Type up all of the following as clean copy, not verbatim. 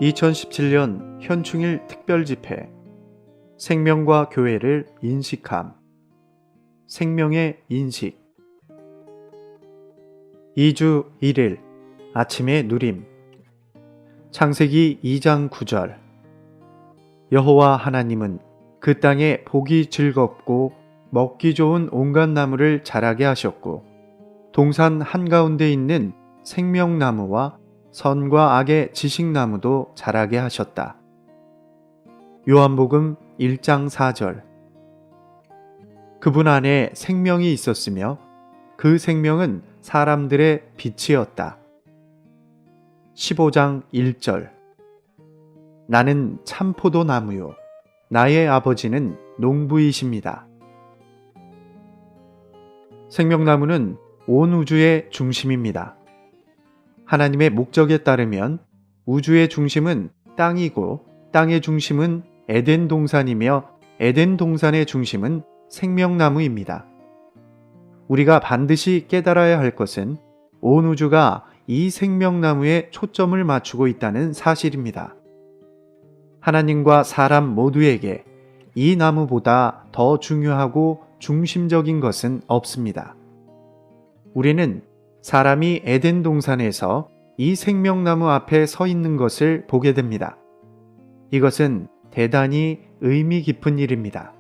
2017년 현충일 특별집회 생명과 교회를 인식함. 생명의 인식. 2주 1일 아침의 누림. 창세기 2장 9절. 여호와 하나님은 그 땅에 보기 즐겁고 먹기 좋은 온갖 나무를 자라게 하셨고 동산 한가운데 있는 생명나무와 선과 악의 지식나무도 자라게 하셨다. 요한복음 1장 4절. 그분 안에 생명이 있었으며 그 생명은 사람들의 빛이었다. 15장 1절. 나는 참포도 나무요 나의 아버지는 농부이십니다. 생명나무는 온 우주의 중심입니다. 하나님의 목적에 따르면 우주의 중심은 땅이고 땅의 중심은 에덴 동산이며 에덴 동산의 중심은 생명나무입니다. 우리가 반드시 깨달아야 할 것은 온 우주가 이 생명나무에 초점을 맞추고 있다는 사실입니다. 하나님과 사람 모두에게 이 나무보다 더 중요하고 중심적인 것은 없습니다. 우리는 사람이 에덴 동산에서 이 생명나무 앞에 서 있는 것을 보게 됩니다. 이것은 대단히 의미 깊은 일입니다.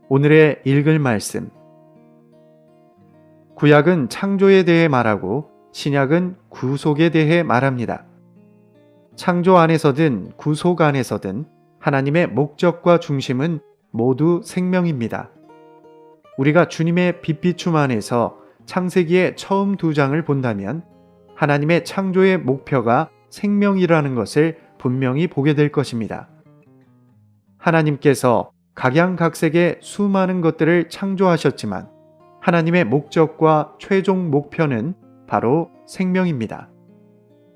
오늘의 읽을 말씀. 구약은 창조에 대해 말하고 신약은 구속에 대해 말합니다. 창조 안에서든 구속 안에서든 하나님의 목적과 중심은 모두 생명입니다. 우리가 주님의 빛비춤 안에서 창세기의 처음 2장을 본다면 하나님의 창조의 목표가 생명이라는 것을 분명히 보게 될 것입니다. 하나님께서 각양각색의 수많은 것들을 창조하셨지만 하나님의 목적과 최종 목표는 바로 생명입니다.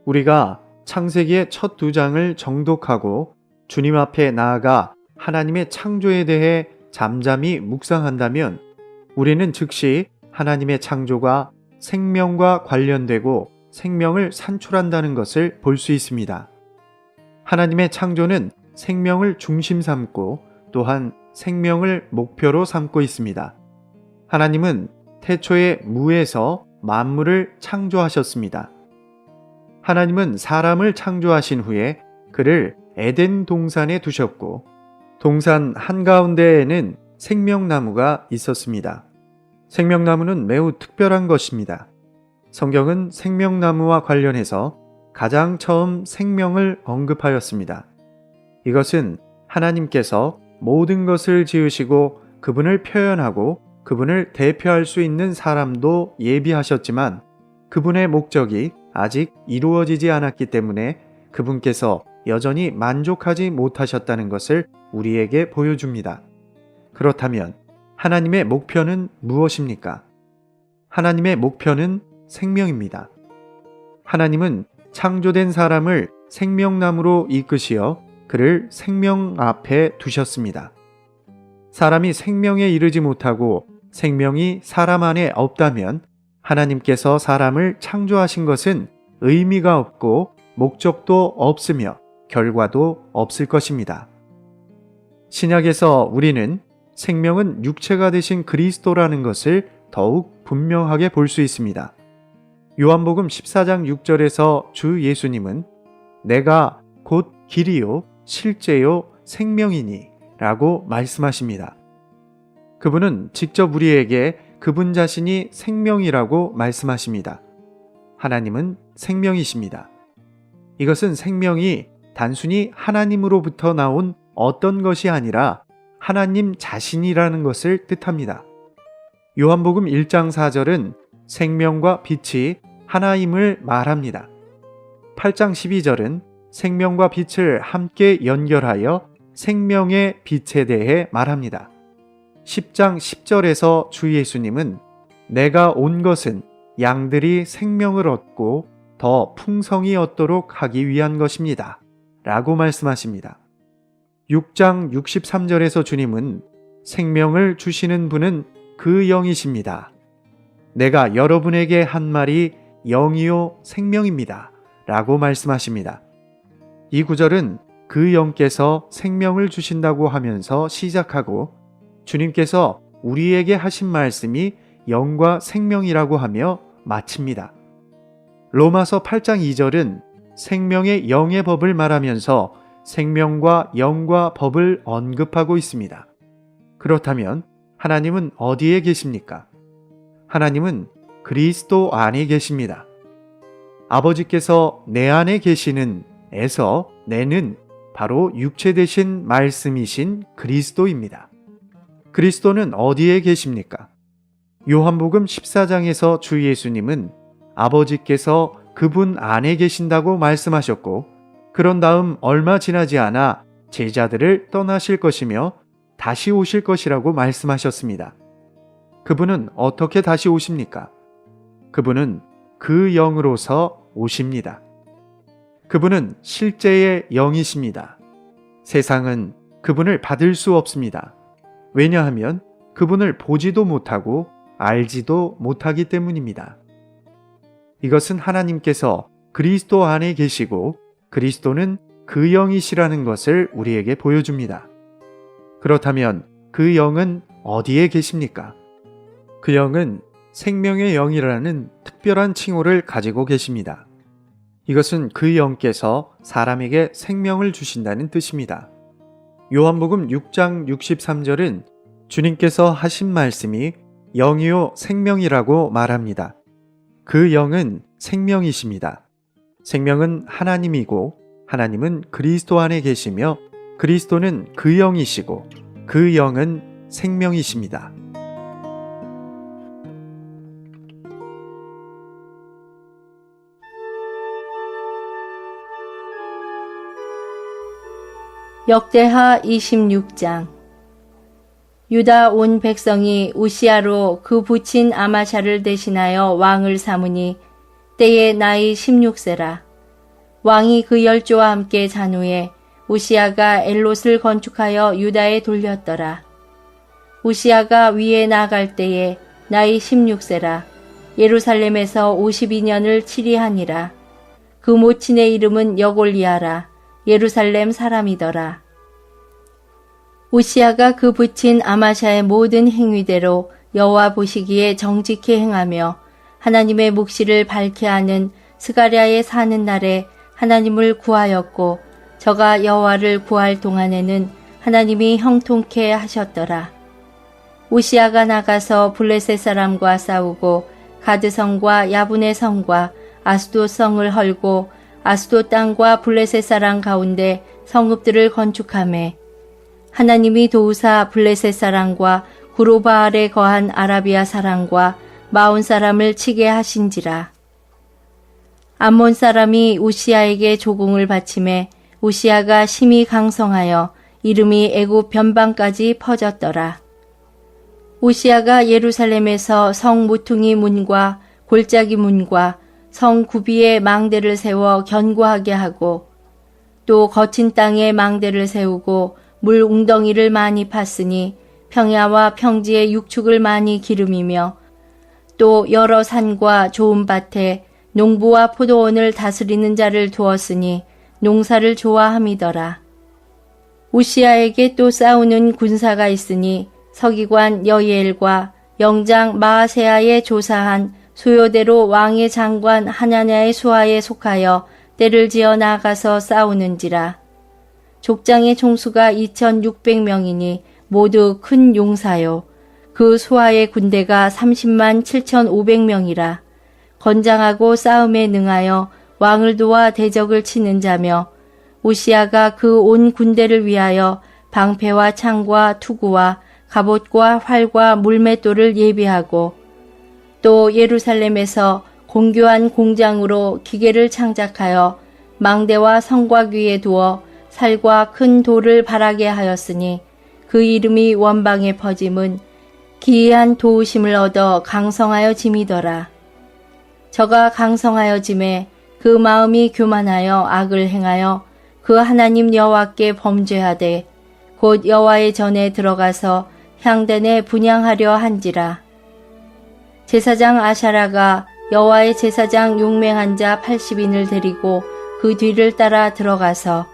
우리가 창세기의 첫 2장을 정독하고 주님 앞에 나아가 하나님의 창조에 대해 잠잠히 묵상한다면 우리는 즉시 하나님의 창조가 생명과 관련되고 생명을 산출한다는 것을 볼 수 있습니다. 하나님의 창조는 생명을 중심 삼고 또한 생명을 목표로 삼고 있습니다. 하나님은 태초에 무에서 만물을 창조하셨습니다. 하나님은 사람을 창조하신 후에 그를 에덴 동산에 두셨고 동산 한가운데에는 생명나무가 있었습니다. 생명나무는 매우 특별한 것입니다. 성경은 생명나무와 관련해서 가장 처음 생명을 언급하였습니다. 이것은 하나님께서 모든 것을 지으시고 그분을 표현하고 그분을 대표할 수 있는 사람도 예비하셨지만 그분의 목적이 아직 이루어지지 않았기 때문에 그분께서 여전히 만족하지 못하셨다는 것을 우리에게 보여줍니다. 그렇다면 하나님의 목표는 무엇입니까? 하나님의 목표는 생명입니다. 하나님은 창조된 사람을 생명나무로 이끄시어 그를 생명 앞에 두셨습니다. 사람이 생명에 이르지 못하고 생명이 사람 안에 없다면 하나님께서 사람을 창조하신 것은 의미가 없고 목적도 없으며 결과도 없을 것입니다. 신약에서 우리는 생명은 육체가 되신 그리스도라는 것을 더욱 분명하게 볼 수 있습니다. 요한복음 14장 6절에서 주 예수님은 내가 곧 길이요 실제요 생명이니 라고 말씀하십니다. 그분은 직접 우리에게 그분 자신이 생명이라고 말씀하십니다. 하나님은 생명이십니다. 이것은 생명이 단순히 하나님으로부터 나온 어떤 것이 아니라 하나님 자신이라는 것을 뜻합니다. 요한복음 1장 4절은 생명과 빛이 하나임을 말합니다. 8장 12절은 생명과 빛을 함께 연결하여 생명의 빛에 대해 말합니다. 10장 10절에서 주 예수님은 내가 온 것은 양들이 생명을 얻고 더 풍성히 얻도록 하기 위한 것입니다. 라고 말씀하십니다. 6장 63절에서 주님은 생명을 주시는 분은 그 영이십니다. 내가 여러분에게 한 말이 영이요 생명입니다. 라고 말씀하십니다. 이 구절은 그 영께서 생명을 주신다고 하면서 시작하고 주님께서 우리에게 하신 말씀이 영과 생명이라고 하며 마칩니다. 로마서 8장 2절은 생명의 영의 법을 말하면서 생명과 영과 법을 언급하고 있습니다. 그렇다면 하나님은 어디에 계십니까? 하나님은 그리스도 안에 계십니다. 아버지께서 내 안에 계시는 에서 내는 바로 육체 되신 말씀이신 그리스도입니다. 그리스도는 어디에 계십니까? 요한복음 14장에서 주 예수님은 아버지께서 그분 안에 계신다고 말씀하셨고 그런 다음 얼마 지나지 않아 제자들을 떠나실 것이며 다시 오실 것이라고 말씀하셨습니다. 그분은 어떻게 다시 오십니까? 그분은 그 영으로서 오십니다. 그분은 실제의 영이십니다. 세상은 그분을 받을 수 없습니다. 왜냐하면 그분을 보지도 못하고 알지도 못하기 때문입니다. 이것은 하나님께서 그리스도 안에 계시고 그리스도는 그 영이시라는 것을 우리에게 보여줍니다. 그렇다면 그 영은 어디에 계십니까? 그 영은 생명의 영이라는 특별한 칭호를 가지고 계십니다. 이것은 그 영께서 사람에게 생명을 주신다는 뜻입니다. 요한복음 6장 63절은 주님께서 하신 말씀이 영이요 생명이라고 말합니다. 그 영은 생명이십니다. 생명은 하나님이고 하나님은 그리스도 안에 계시며 그리스도는 그 영이시고 그 영은 생명이십니다. 역대하 26장. 유다 온 백성이 우시아로 그 부친 아마샤를 대신하여 왕을 삼으니 때에 나이 16세라. 왕이 그 열조와 함께 잔 후에 우시아가 엘롯을 건축하여 유다에 돌렸더라. 우시아가 위에 나아갈 때에 나이 16세라. 예루살렘에서 52년을 치리하니라. 그 모친의 이름은 여골리아라. 예루살렘 사람이더라. 우시아가 그 부친 아마샤의 모든 행위대로 여호와 보시기에 정직히 행하며 하나님의 묵시를 밝게 하는 스가랴에 사는 날에 하나님을 구하였고 저가 여호와를 구할 동안에는 하나님이 형통케 하셨더라. 우시아가 나가서 블레셋 사람과 싸우고 가드성과 야분의 성과 아스돗 성을 헐고 아스돗 땅과 블레셋 사람 가운데 성읍들을 건축하매 하나님이 도우사 블레셋 사람과 구로바알에 거한 아라비아 사람과 마온 사람을 치게 하신지라. 암몬 사람이 우시아에게 조공을 바치매 우시아가 심히 강성하여 이름이 애굽 변방까지 퍼졌더라. 우시아가 예루살렘에서 성 모퉁이 문과 골짜기 문과 성 구비에 망대를 세워 견고하게 하고 또 거친 땅에 망대를 세우고 물 웅덩이를 많이 팠으니 평야와 평지에 육축을 많이 기름이며 또 여러 산과 좋은 밭에 농부와 포도원을 다스리는 자를 두었으니 농사를 좋아함이더라. 우시아에게 또 싸우는 군사가 있으니 서기관 여이엘과 영장 마아세아의 조사한 소요대로 왕의 장관 하나냐의 수하에 속하여 떼를 지어 나가서 싸우는지라. 족장의 총수가 2600명이니 모두 큰 용사요. 그 수하의 군대가 30만 7500명이라. 건장하고 싸움에 능하여 왕을 도와 대적을 치는 자며 우시아가 그 온 군대를 위하여 방패와 창과 투구와 갑옷과 활과 물맷돌을 예비하고 또 예루살렘에서 공교한 공장으로 기계를 창작하여 망대와 성곽 위에 두어 살과 큰 돌을 바라게 하였으니 그 이름이 원방에 퍼짐은 기이한 도우심을 얻어 강성하여 짐이더라. 저가 강성하여 짐에 그 마음이 교만하여 악을 행하여 그 하나님 여호와께 범죄하되 곧 여호와의 전에 들어가서 향단에 분향하려 한지라. 제사장 아샤라가 여호와의 제사장 용맹한 자 80인을 데리고 그 뒤를 따라 들어가서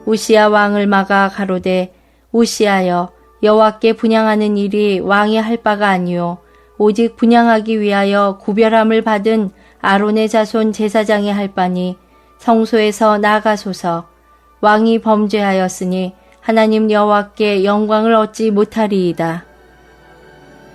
우시야 왕을 막아 가로되 우시하여 여호와께 분향하는 일이 왕이 할 바가 아니요 오직 분향하기 위하여 구별함을 받은 아론의 자손 제사장이 할 바니 성소에서 나가소서. 왕이 범죄하였으니 하나님 여호와께 영광을 얻지 못하리이다.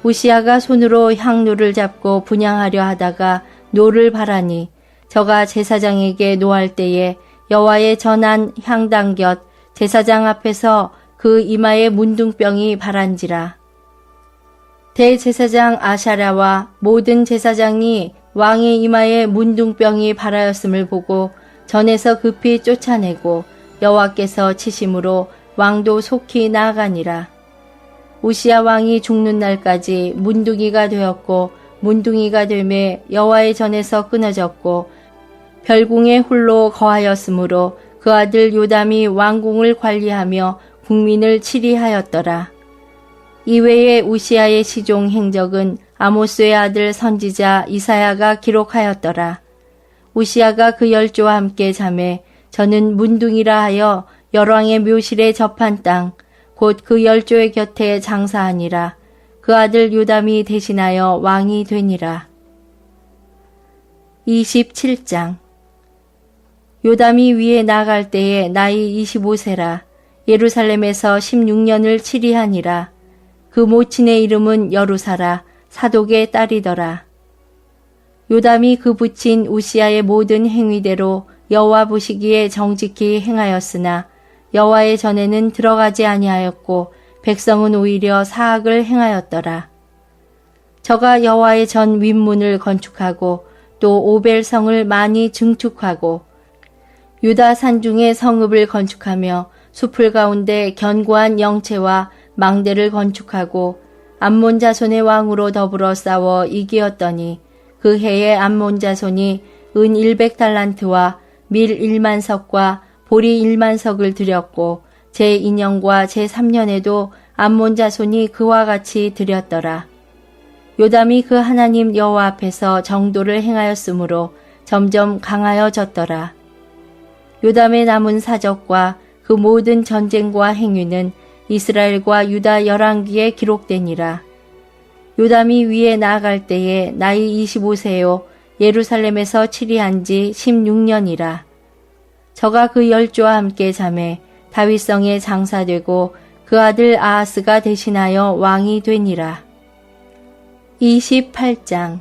우시야가 손으로 향로를 잡고 분향하려 하다가 노를 바라니 저가 제사장에게 노할 때에 여호와의 전한 향당 곁 제사장 앞에서 그 이마에 문둥병이 바란지라. 대제사장 아샤랴와 모든 제사장이 왕의 이마에 문둥병이 발하였음을 보고 전에서 급히 쫓아내고 여호와께서 치심으로 왕도 속히 나아가니라. 우시야 왕이 죽는 날까지 문둥이가 되었고 문둥이가 되매 여호와의 전에서 끊어졌고 별궁에 홀로 거하였으므로 그 아들 요담이 왕궁을 관리하며 국민을 치리하였더라. 이외에 우시야의 시종 행적은 아모스의 아들 선지자 이사야가 기록하였더라. 우시야가 그 열조와 함께 자매 저는 문둥이라 하여 열왕의 묘실에 접한 땅 곧 그 열조의 곁에 장사하니라. 그 아들 요담이 대신하여 왕이 되니라. 27장 요담이 위에 나갈 때에 나이 25세라. 예루살렘에서 16년을 치리하니라. 그 모친의 이름은 여루사라. 사독의 딸이더라. 요담이 그 부친 우시야의 모든 행위대로 여호와 보시기에 정직히 행하였으나 여호와의 전에는 들어가지 아니하였고 백성은 오히려 사악을 행하였더라. 저가 여호와의 전 윗문을 건축하고 또 오벨성을 많이 증축하고 유다 산중에 성읍을 건축하며 숲을 가운데 견고한 영체와 망대를 건축하고 암몬 자손의 왕으로 더불어 싸워 이기었더니 그 해에 암몬 자손이 은 100달란트와 밀 1만석과 보리 1만석을 드렸고 제2년과 제3년에도 암몬 자손이 그와 같이 드렸더라. 요담이 그 하나님 여호와 앞에서 정도를 행하였으므로 점점 강하여졌더라. 요담의 남은 사적과 그 모든 전쟁과 행위는 이스라엘과 유다 열왕기에 기록되니라. 요담이 위에 나아갈 때에 나이 25세요 예루살렘에서 치리한 지 16년이라. 저가 그 열조와 함께 자매 다윗성에 장사되고 그 아들 아하스가 대신하여 왕이 되니라. 28장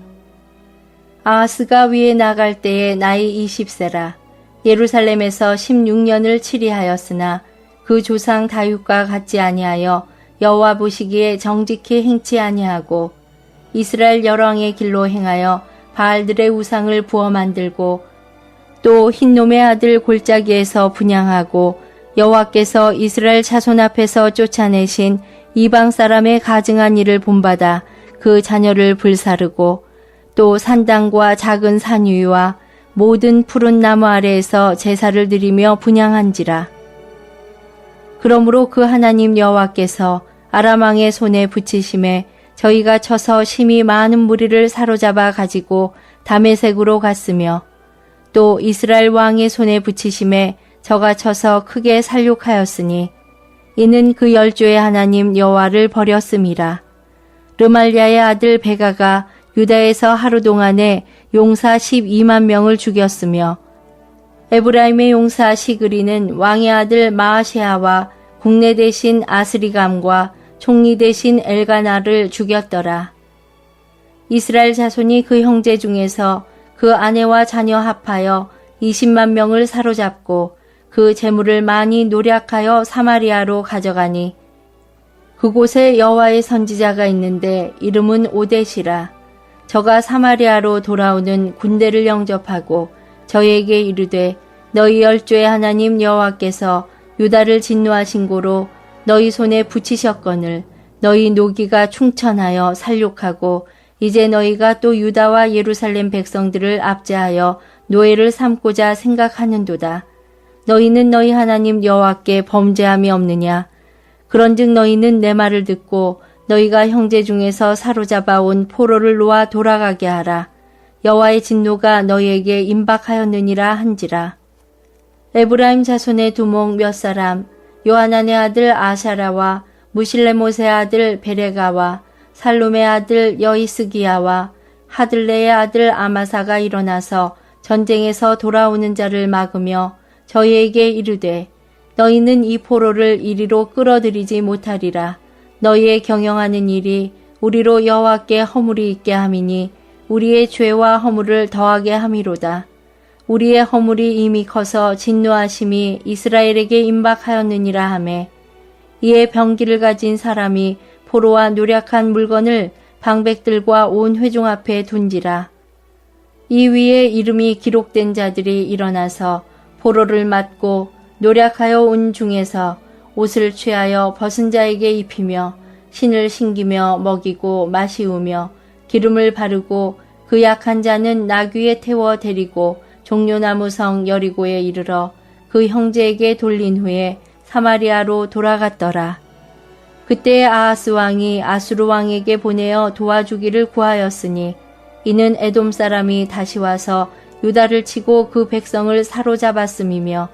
아하스가 위에 나갈 때에 나이 20세라. 예루살렘에서 16년을 치리하였으나 그 조상 다윗과 같지 아니하여 여호와 보시기에 정직히 행치 아니하고 이스라엘 열왕의 길로 행하여 바알들의 우상을 부어 만들고 또 흰놈의 아들 골짜기에서 분향하고 여호와께서 이스라엘 자손 앞에서 쫓아내신 이방 사람의 가증한 일을 본받아 그 자녀를 불사르고 또 산당과 작은 산 위와 모든 푸른 나무 아래에서 제사를 드리며 분향한지라. 그러므로 그 하나님 여호와께서 아람 왕의 손에 붙이심에 저희가 쳐서 심히 많은 무리를 사로잡아 가지고 다메섹으로 갔으며 또 이스라엘 왕의 손에 붙이심에 저가 쳐서 크게 살육하였으니 이는 그 열조의 하나님 여호와를 버렸음이라. 르말랴의 아들 베가가 유다에서 하루 동안에 용사 12만 명을 죽였으며 에브라임의 용사 시그리는 왕의 아들 마아시아와 국내 대신 아스리감과 총리 대신 엘가나를 죽였더라. 이스라엘 자손이 그 형제 중에서 그 아내와 자녀 합하여 20만 명을 사로잡고 그 재물을 많이 노략하여 사마리아로 가져가니 그곳에 여호와의 선지자가 있는데 이름은 오뎃이라. 저가 사마리아로 돌아오는 군대를 영접하고 저에게 이르되 너희 열조의 하나님 여호와께서 유다를 진노하신 고로 너희 손에 붙이셨거늘 너희 노기가 충천하여 살육하고 이제 너희가 또 유다와 예루살렘 백성들을 압제하여 노예를 삼고자 생각하는도다. 너희는 너희 하나님 여호와께 범죄함이 없느냐? 그런즉 너희는 내 말을 듣고 너희가 형제 중에서 사로잡아 온 포로를 놓아 돌아가게 하라. 여호와의 진노가 너희에게 임박하였느니라 한지라. 에브라임 자손의 두목 몇 사람, 요하난의 아들 아샤라와 무실레못의 아들 베레가와 살룸의 아들 여이스기야와 하들레의 아들 아마사가 일어나서 전쟁에서 돌아오는 자를 막으며 저희에게 이르되 너희는 이 포로를 이리로 끌어들이지 못하리라. 너희의 경영하는 일이 우리로 여호와께 허물이 있게 함이니 우리의 죄와 허물을 더하게 함이로다. 우리의 허물이 이미 커서 진노하심이 이스라엘에게 임박하였느니라 하매 이에 병기를 가진 사람이 포로와 노략한 물건을 방백들과 온 회중 앞에 둔지라. 이 위에 이름이 기록된 자들이 일어나서 포로를 맞고 노략하여 온 중에서 옷을 취하여 벗은 자에게 입히며 신을 신기며 먹이고 마시우며 기름을 바르고 그 약한 자는 나귀에 태워 데리고 종려나무 성 여리고에 이르러 그 형제에게 돌린 후에 사마리아로 돌아갔더라. 그때 아하스 왕이 아수르 왕에게 보내어 도와주기를 구하였으니 이는 에돔 사람이 다시 와서 유다를 치고 그 백성을 사로잡았음이며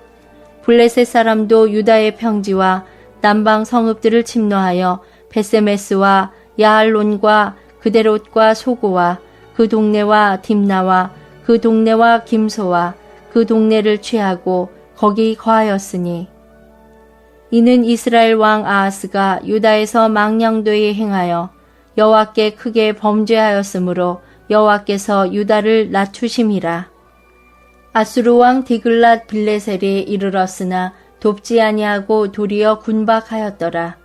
블레셋 사람도 유다의 평지와 남방 성읍들을 침노하여 베세메스와 야알론과 그데롯과 소고와 그 동네와 딥나와 그 동네와 김소와 그 동네를 취하고 거기 거하였으니 이는 이스라엘 왕 아하스가 유다에서 망령되이 행하여 여호와께 크게 범죄하였으므로 여호와께서 유다를 낮추심이라. 아수르 왕 디글랏 빌레셀이 이르렀으나 돕지 아니하고 도리어 군박하였더라.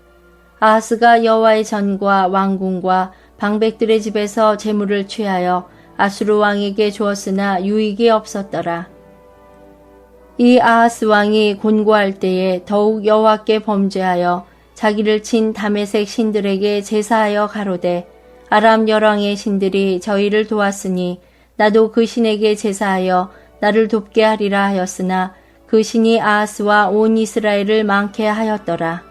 아하스가 여호와의 전과 왕궁과 방백들의 집에서 재물을 취하여 아수르 왕에게 주었으나 유익이 없었더라. 이 아하스 왕이 곤고할 때에 더욱 여호와께 범죄하여 자기를 친 다메섹 신들에게 제사하여 가로되 아람 열왕의 신들이 저희를 도왔으니 나도 그 신에게 제사하여 나를 돕게 하리라 하였으나 그 신이 아하스와 온 이스라엘을 망케 하였더라.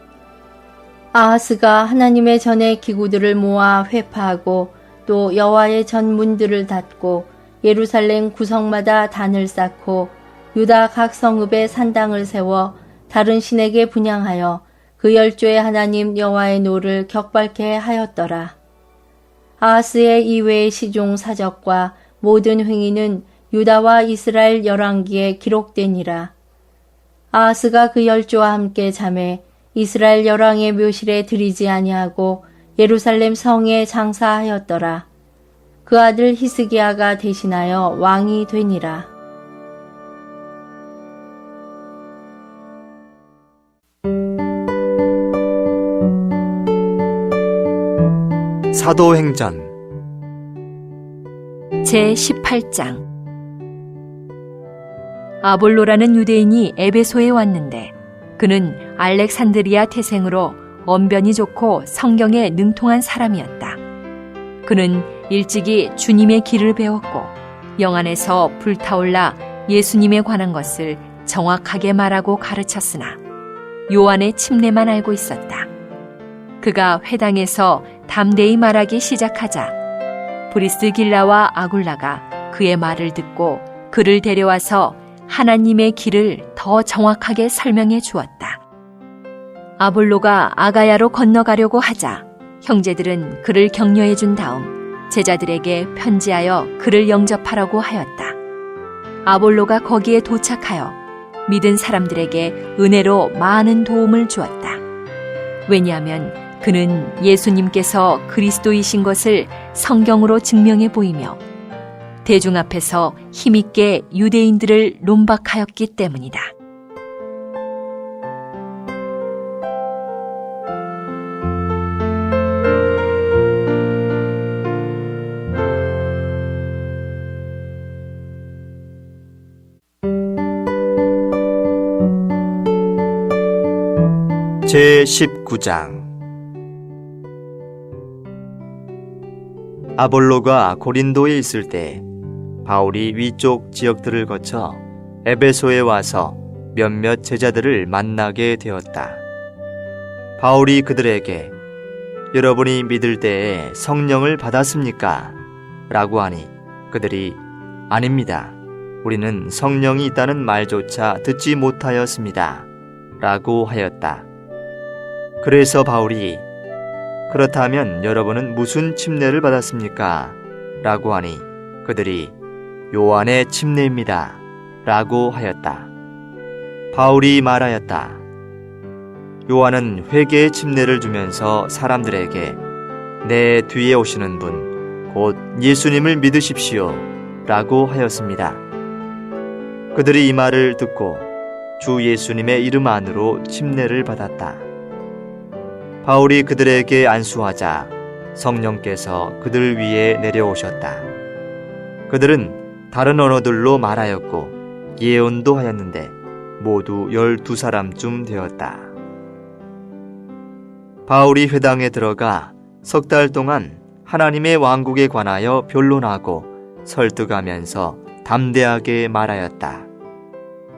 아하스가 하나님의 전의 기구들을 모아 회파하고 또 여호와의 전 문들을 닫고 예루살렘 구성마다 단을 쌓고 유다 각 성읍에 산당을 세워 다른 신에게 분향하여 그 열조의 하나님 여호와의 노를 격발케 하였더라. 아하스의 이외의 시종 사적과 모든 행위는 유다와 이스라엘 열왕기에 기록되니라. 아하스가 그 열조와 함께 잠에 이스라엘 열왕의 묘실에 들이지 아니하고 예루살렘 성에 장사하였더라. 그 아들 히스기야가 대신하여 왕이 되니라. 사도행전 제18장 아볼로라는 유대인이 에베소에 왔는데 그는 알렉산드리아 태생으로 언변이 좋고 성경에 능통한 사람이었다. 그는 일찍이 주님의 길을 배웠고 영안에서 불타올라 예수님에 관한 것을 정확하게 말하고 가르쳤으나 요한의 침례만 알고 있었다. 그가 회당에서 담대히 말하기 시작하자 브리스길라와 아굴라가 그의 말을 듣고 그를 데려와서 하나님의 길을 더 정확하게 설명해 주었다. 아볼로가 아가야로 건너가려고 하자 형제들은 그를 격려해 준 다음 제자들에게 편지하여 그를 영접하라고 하였다. 아볼로가 거기에 도착하여 믿은 사람들에게 은혜로 많은 도움을 주었다. 왜냐하면 그는 예수님께서 그리스도이신 것을 성경으로 증명해 보이며 대중 앞에서 힘있게 유대인들을 논박하였기 때문이다. 제19장 아볼로가 고린도에 있을 때 바울이 위쪽 지역들을 거쳐 에베소에 와서 몇몇 제자들을 만나게 되었다. 바울이 그들에게 여러분이 믿을 때에 성령을 받았습니까? 라고 하니 그들이 아닙니다. 우리는 성령이 있다는 말조차 듣지 못하였습니다. 라고 하였다. 그래서 바울이 그렇다면 여러분은 무슨 침례를 받았습니까? 라고 하니 그들이 요한의 침례입니다. 라고 하였다. 바울이 말하였다. 요한은 회개의 침례를 주면서 사람들에게 내 뒤에 오시는 분, 곧 예수님을 믿으십시오. 라고 하였습니다. 그들이 이 말을 듣고 주 예수님의 이름 안으로 침례를 받았다. 바울이 그들에게 안수하자 성령께서 그들 위에 내려오셨다. 그들은 다른 언어들로 말하였고 예언도 하였는데 모두 12사람쯤 되었다. 바울이 회당에 들어가 석 달 동안 하나님의 왕국에 관하여 변론하고 설득하면서 담대하게 말하였다.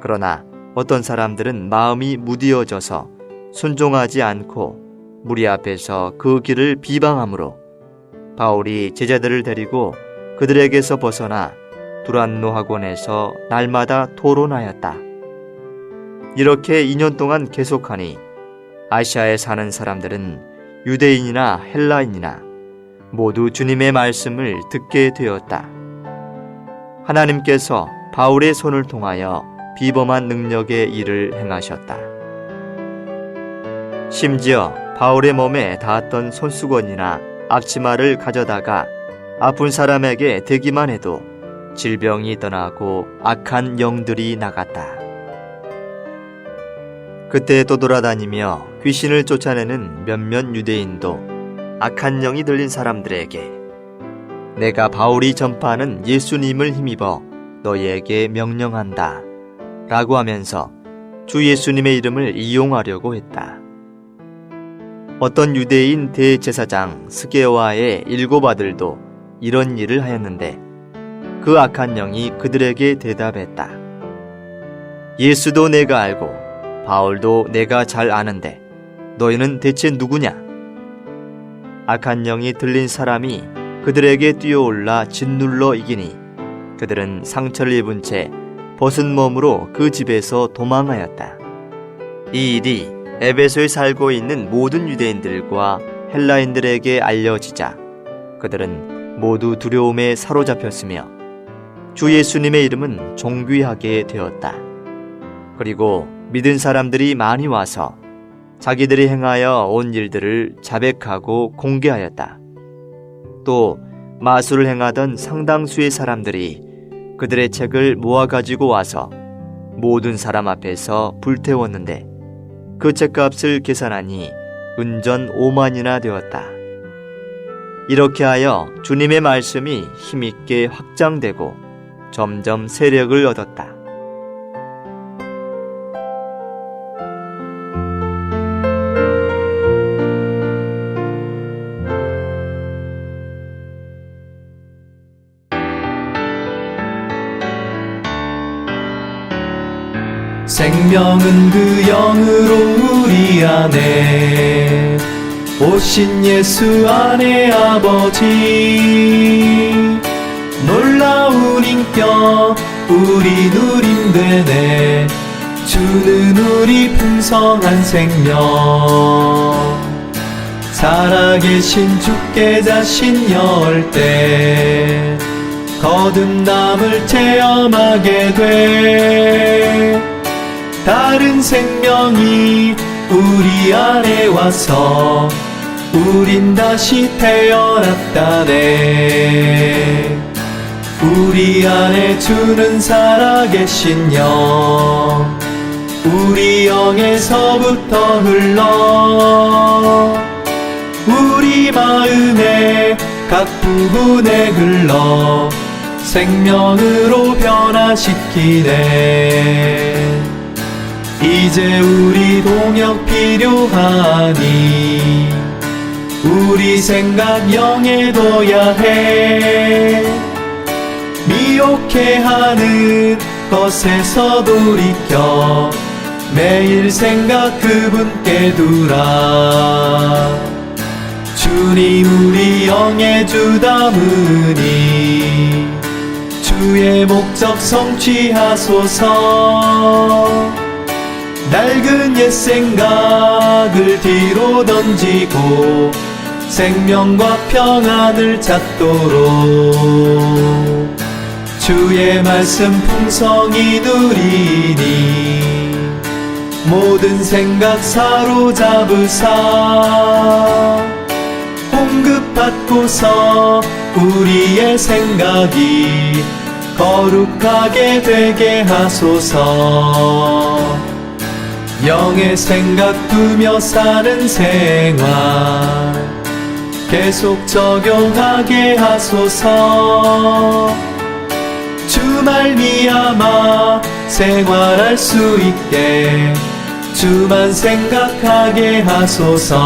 그러나 어떤 사람들은 마음이 무디어져서 순종하지 않고 무리 앞에서 그 길을 비방하므로 바울이 제자들을 데리고 그들에게서 벗어나 두란노 학원에서 날마다 토론하였다. 이렇게 2년 동안 계속하니 아시아에 사는 사람들은 유대인이나 헬라인이나 모두 주님의 말씀을 듣게 되었다. 하나님께서 바울의 손을 통하여 비범한 능력의 일을 행하셨다. 심지어 바울의 몸에 닿았던 손수건이나 앞치마를 가져다가 아픈 사람에게 대기만 해도 질병이 떠나고 악한 영들이 나갔다. 그때 떠돌아다니며 귀신을 쫓아내는 몇몇 유대인도 악한 영이 들린 사람들에게 내가 바울이 전파하는 예수님을 힘입어 너희에게 명령한다 라고 하면서 주 예수님의 이름을 이용하려고 했다. 어떤 유대인 대제사장 스게와의 7 아들도 이런 일을 하였는데 그 악한 영이 그들에게 대답했다. 예수도 내가 알고 바울도 내가 잘 아는데 너희는 대체 누구냐? 악한 영이 들린 사람이 그들에게 뛰어올라 짓눌러 이기니 그들은 상처를 입은 채 벗은 몸으로 그 집에서 도망하였다. 이 일이 에베소에 살고 있는 모든 유대인들과 헬라인들에게 알려지자 그들은 모두 두려움에 사로잡혔으며 주 예수님의 이름은 존귀하게 되었다. 그리고 믿은 사람들이 많이 와서 자기들이 행하여 온 일들을 자백하고 공개하였다. 또 마술을 행하던 상당수의 사람들이 그들의 책을 모아가지고 와서 모든 사람 앞에서 불태웠는데 그 책값을 계산하니 은전 5만이나 되었다. 이렇게 하여 주님의 말씀이 힘있게 확장되고 점점 세력을 얻었다. 생명은 그 영으로 우리 안에 오신 예수 안에 아버지 놀라운 인격 우리 누림되네 주는 우리 풍성한 생명 살아계신 주께 자신 열 때 거듭남을 체험하게 돼 다른 생명이 우리 안에 와서 우린 다시 태어났다네 우리 안에 주는 살아계신 영 우리 영에서부터 흘러 우리 마음의 각 부분에 흘러 생명으로 변화시키네 이제 우리 동역 필요하니 우리 생각 영해둬야 해 미혹해하는 것에서 돌이켜 매일 생각 그분께 두라 주님 우리 영의 주 담으니 주의 목적 성취하소서. 낡은 옛 생각을 뒤로 던지고 생명과 평안을 찾도록 주의 말씀 풍성히 누리니 모든 생각 사로잡으사 공급받고서 우리의 생각이 거룩하게 되게 하소서. 영의 생각 두며 사는 생활 계속 적용하게 하소서. 주 말미암아 생활할 수 있게 주만 생각하게 하소서.